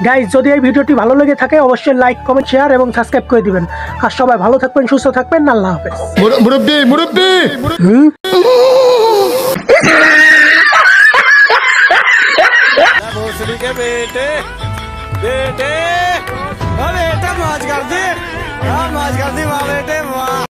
Guys যদি এই ভিডিওটি ভালো লেগে থাকে অবশ্যই লাইক কমেন্ট শেয়ার এবং সাবস্ক্রাইব করে দিবেন। আর সবাই ভালো থাকবেন, সুস্থ থাকবেন, আল্লাহ হাফেজ। মুরব্বি মুরব্বি भोसड़ी के बेटे बेटे अरे